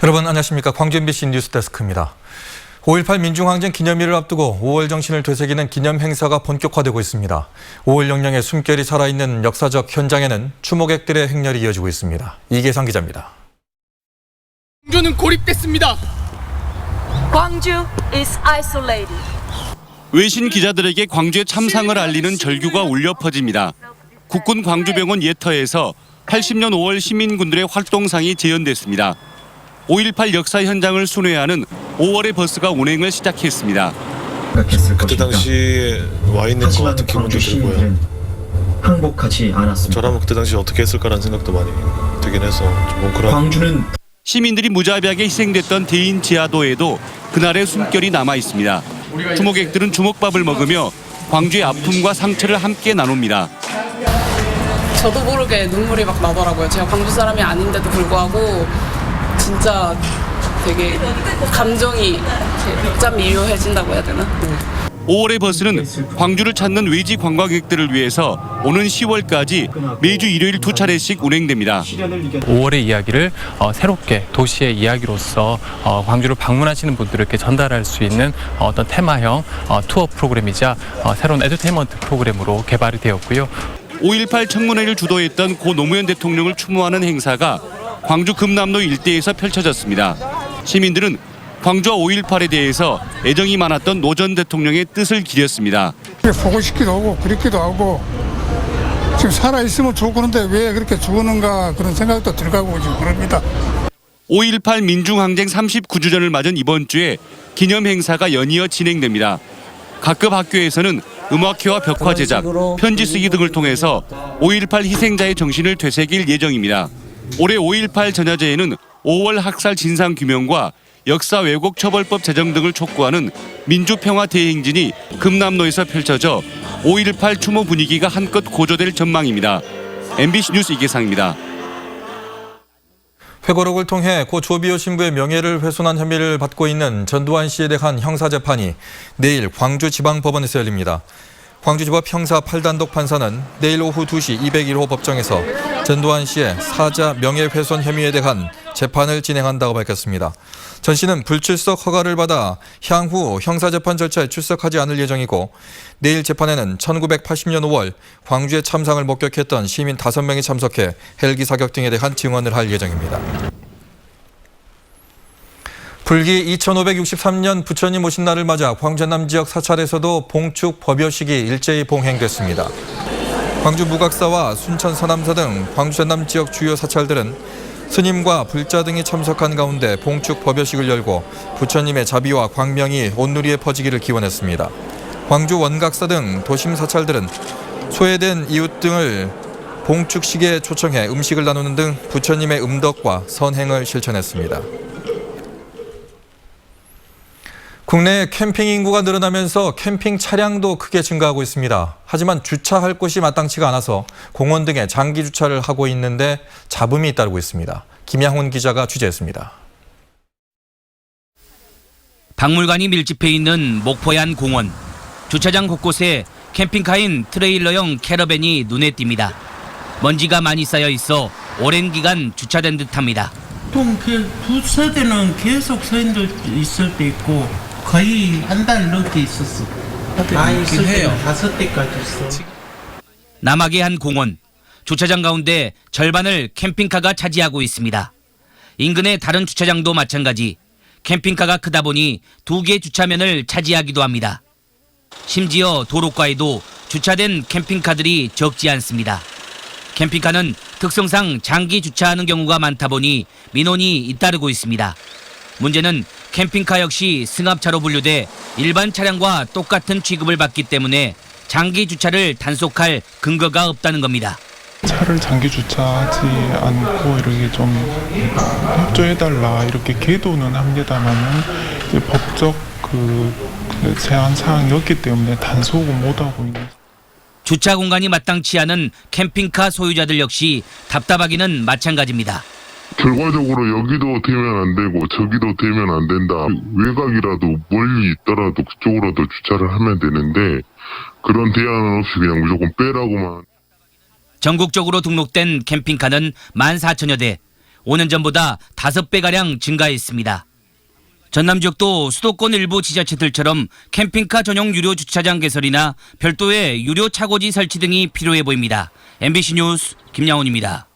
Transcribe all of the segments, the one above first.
여러분 안녕하십니까. 광주 MBC 뉴스데스크입니다. 5.18 민중항쟁 기념일을 앞두고 5월 정신을 되새기는 기념 행사가 본격화되고 있습니다. 5월 영령의 숨결이 살아있는 역사적 현장에는 추모객들의 행렬이 이어지고 있습니다. 이계상 기자입니다. 광주는 고립됐습니다. 광주 is isolated. 외신 기자들에게 광주의 참상을 알리는 절규가 울려 퍼집니다. 국군 광주병원 예터에서 80년 5월 시민군들의 활동상이 재현됐습니다. 5.18 역사 현장을 순회하는 5월의 버스가 운행을 시작했습니다. 그때 당시에 와 있는 것 같은 기분도 들고요. 항복하지 않았습니다. 저라면 그때 당시 어떻게 했을까라는 생각도 많이 들긴 해서 좀 뭉클한. 광주는 시민들이 무자비하게 희생됐던 대인 지하도에도 그날의 숨결이 남아 있습니다. 추모객들은 주먹밥을 먹으며 광주의 아픔과 상처를 함께 나눕니다. 저도 모르게 눈물이 막 나더라고요. 제가 광주 사람이 아닌데도 불구하고 진짜 되게 감정이 복잡미묘해진다고 해야 되나? 5월의 버스는 광주를 찾는 외지 관광객들을 위해서 오는 10월까지 매주 일요일 2차례씩 운행됩니다. 5월의 이야기를 새롭게 도시의 이야기로서 광주를 방문하시는 분들에게 전달할 수 있는 어떤 테마형 투어 프로그램이자 새로운 에듀테인먼트 프로그램으로 개발이 되었고요. 5.18 청문회를 주도했던 고 노무현 대통령을 추모하는 행사가 광주 금남로 일대에서 펼쳐졌습니다. 시민들은 광주와 5.18에 대해서 애정이 많았던 노 전 대통령의 뜻을 기렸습니다. 보고 싶기도 하고 그립기도 하고 지금 살아있으면 좋겠는데 왜 그렇게 죽었는가 그런 생각도 들어가고 지금 그럽니다. 5.18 민중항쟁 39주년을 맞은 이번 주에 기념 행사가 연이어 진행됩니다. 각급 학교에서는 음악회와 벽화 제작, 편지 쓰기 등을 통해서 5.18 희생자의 정신을 되새길 예정입니다. 올해 5.18 전야제에는 5월 학살 진상 규명과 역사 왜곡 처벌법 제정 등을 촉구하는 민주평화 대행진이 금남로에서 펼쳐져 5.18 추모 분위기가 한껏 고조될 전망입니다. MBC 뉴스 이계상입니다. 회고록을 통해 고 조비오 신부의 명예를 훼손한 혐의를 받고 있는 전두환 씨에 대한 형사재판이 내일 광주지방법원에서 열립니다. 광주지법 형사 8단독 판사는 내일 오후 2시 201호 법정에서 전두환 씨의 사자 명예훼손 혐의에 대한 재판을 진행한다고 밝혔습니다. 전 씨는 불출석 허가를 받아 향후 형사재판 절차에 출석하지 않을 예정이고 내일 재판에는 1980년 5월 광주의 참상을 목격했던 시민 5명이 참석해 헬기 사격 등에 대한 증언을 할 예정입니다. 불기 2563년 부처님 오신 날을 맞아 광주 전남 지역 사찰에서도 봉축 법요식이 일제히 봉행됐습니다. 광주 무각사와 순천 서남사 등 광주 전남 지역 주요 사찰들은 스님과 불자 등이 참석한 가운데 봉축 법요식을 열고 부처님의 자비와 광명이 온누리에 퍼지기를 기원했습니다. 광주 원각사 등 도심 사찰들은 소외된 이웃 등을 봉축식에 초청해 음식을 나누는 등 부처님의 음덕과 선행을 실천했습니다. 국내 캠핑 인구가 늘어나면서 캠핑 차량도 크게 증가하고 있습니다. 하지만 주차할 곳이 마땅치가 않아서 공원 등에 장기 주차를 하고 있는데 잡음이 따르고 있습니다. 김양훈 기자가 취재했습니다. 박물관이 밀집해 있는 목포얀 공원. 주차장 곳곳에 캠핑카인 트레일러형 캐러밴이 눈에 띕니다. 먼지가 많이 쌓여 있어 오랜 기간 주차된 듯합니다. 보통 두 세대는 계속 서 있을 때 있고 거의 한 달 넘게 있었어. 많이 있을 때는 5대까지 있어. 남학의 한 공원. 주차장 가운데 절반을 캠핑카가 차지하고 있습니다. 인근의 다른 주차장도 마찬가지. 캠핑카가 크다 보니 2개의 주차면을 차지하기도 합니다. 심지어 도로가에도 주차된 캠핑카들이 적지 않습니다. 캠핑카는 특성상 장기 주차하는 경우가 많다 보니 민원이 잇따르고 있습니다. 문제는 캠핑카 역시 승합차로 분류돼 일반 차량과 똑같은 취급을 받기 때문에 장기 주차를 단속할 근거가 없다는 겁니다. 차를 장기 주차하지 않고 이렇게 좀 협조해달라 이렇게 계도는 합니다만은 법적 제한 사항이었기 때문에 단속은 못하고 있는. 주차 공간이 마땅치 않은 캠핑카 소유자들 역시 답답하기는 마찬가지입니다. 결과적으로 여기도 되면 안 되고 저기도 되면 안 된다. 외곽이라도 멀리 있더라도 그쪽으로도 주차를 하면 되는데 그런 대안은 없이 그냥 무조건 빼라고만. 전국적으로 등록된 캠핑카는 14,000여 대. 5년 전보다 5배가량 증가했습니다. 전남 지역도 수도권 일부 지자체들처럼 캠핑카 전용 유료 주차장 개설이나 별도의 유료 차고지 설치 등이 필요해 보입니다. MBC 뉴스 김양훈입니다.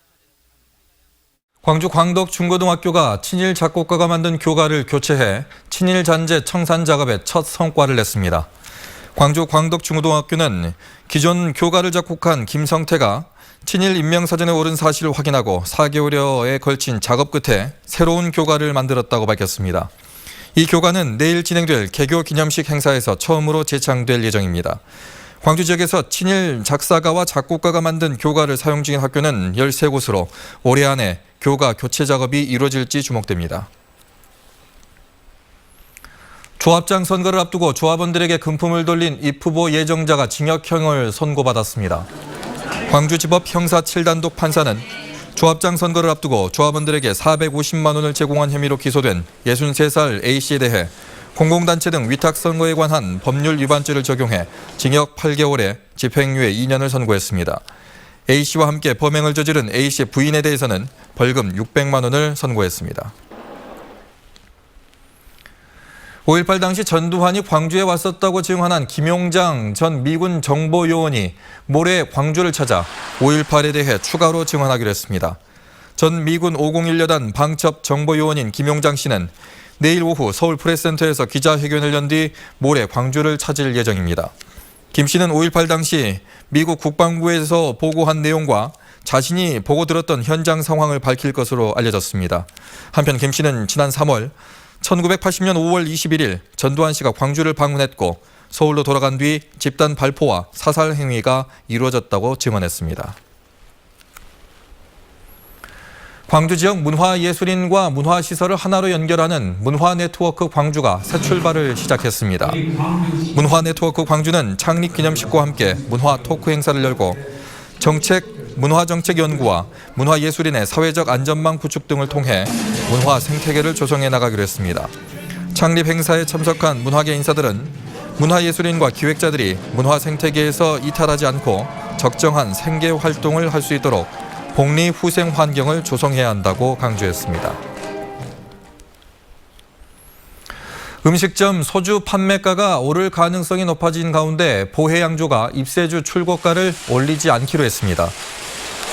광주 광덕 중고등학교가 친일 작곡가가 만든 교가를 교체해 친일 잔재 청산 작업에 첫 성과를 냈습니다. 광주 광덕 중고등학교는 기존 교가를 작곡한 김성태가 친일 인명사전에 오른 사실을 확인하고 4개월여에 걸친 작업 끝에 새로운 교가를 만들었다고 밝혔습니다. 이 교가는 내일 진행될 개교 기념식 행사에서 처음으로 제창될 예정입니다. 광주 지역에서 친일 작사가와 작곡가가 만든 교가를 사용 중인 학교는 13곳으로 올해 안에 교가 교체 작업이 이루어질지 주목됩니다. 조합장 선거를 앞두고 조합원들에게 금품을 돌린 이 후보 예정자가 징역형을 선고받았습니다. 광주지법 형사 7단독 판사는 조합장 선거를 앞두고 조합원들에게 450만 원을 제공한 혐의로 기소된 63살 A씨에 대해 공공단체 등 위탁선거에 관한 법률 위반죄를 적용해 징역 8개월에 집행유예 2년을 선고했습니다. A씨와 함께 범행을 저지른 A씨의 부인에 대해서는 벌금 600만 원을 선고했습니다. 5.18 당시 전두환이 광주에 왔었다고 증언한 김용장 전 미군 정보요원이 모레 광주를 찾아 5.18에 대해 추가로 증언하기로 했습니다. 전 미군 501여단 방첩 정보요원인 김용장 씨는 내일 오후 서울 프레스센터에서 기자회견을 연 뒤 모레 광주를 찾을 예정입니다. 김 씨는 5.18 당시 미국 국방부에서 보고한 내용과 자신이 보고 들었던 현장 상황을 밝힐 것으로 알려졌습니다. 한편 김 씨는 지난 3월 1980년 5월 21일 전두환 씨가 광주를 방문했고 서울로 돌아간 뒤 집단 발포와 사살 행위가 이루어졌다고 증언했습니다. 광주 지역 문화예술인과 문화시설을 하나로 연결하는 문화네트워크 광주가 새 출발을 시작했습니다. 문화네트워크 광주는 창립기념식과 함께 문화 토크 행사를 열고 문화정책연구와 문화예술인의 사회적 안전망 구축 등을 통해 문화 생태계를 조성해 나가기로 했습니다. 창립 행사에 참석한 문화계 인사들은 문화예술인과 기획자들이 문화 생태계에서 이탈하지 않고 적정한 생계 활동을 할 수 있도록 복리 후생 환경을 조성해야 한다고 강조했습니다. 음식점 소주 판매가가 오를 가능성이 높아진 가운데 보혜양조가 입세주 출고가를 올리지 않기로 했습니다.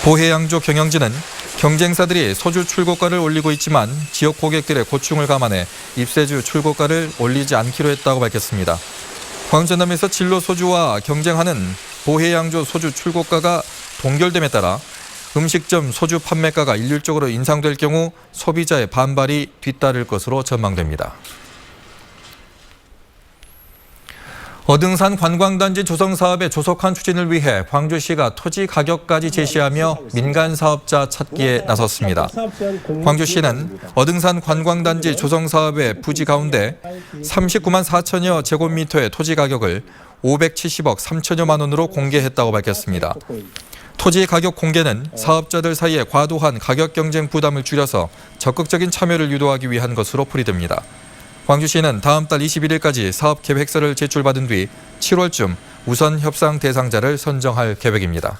보혜양조 경영진은 경쟁사들이 소주 출고가를 올리고 있지만 지역 고객들의 고충을 감안해 입세주 출고가를 올리지 않기로 했다고 밝혔습니다. 광주 전남에서 진로 소주와 경쟁하는 보혜양조 소주 출고가가 동결됨에 따라 음식점 소주 판매가가 일률적으로 인상될 경우 소비자의 반발이 뒤따를 것으로 전망됩니다. 어등산 관광단지 조성 사업의 조속한 추진을 위해 광주시가 토지 가격까지 제시하며 민간 사업자 찾기에 나섰습니다. 광주시는 어등산 관광단지 조성 사업의 부지 가운데 39만 4천여 제곱미터의 토지 가격을 570억 3천여만 원으로 공개했다고 밝혔습니다. 토지 가격 공개는 사업자들 사이에 과도한 가격 경쟁 부담을 줄여서 적극적인 참여를 유도하기 위한 것으로 풀이됩니다. 광주시는 다음 달 21일까지 사업 계획서를 제출받은 뒤 7월쯤 우선 협상 대상자를 선정할 계획입니다.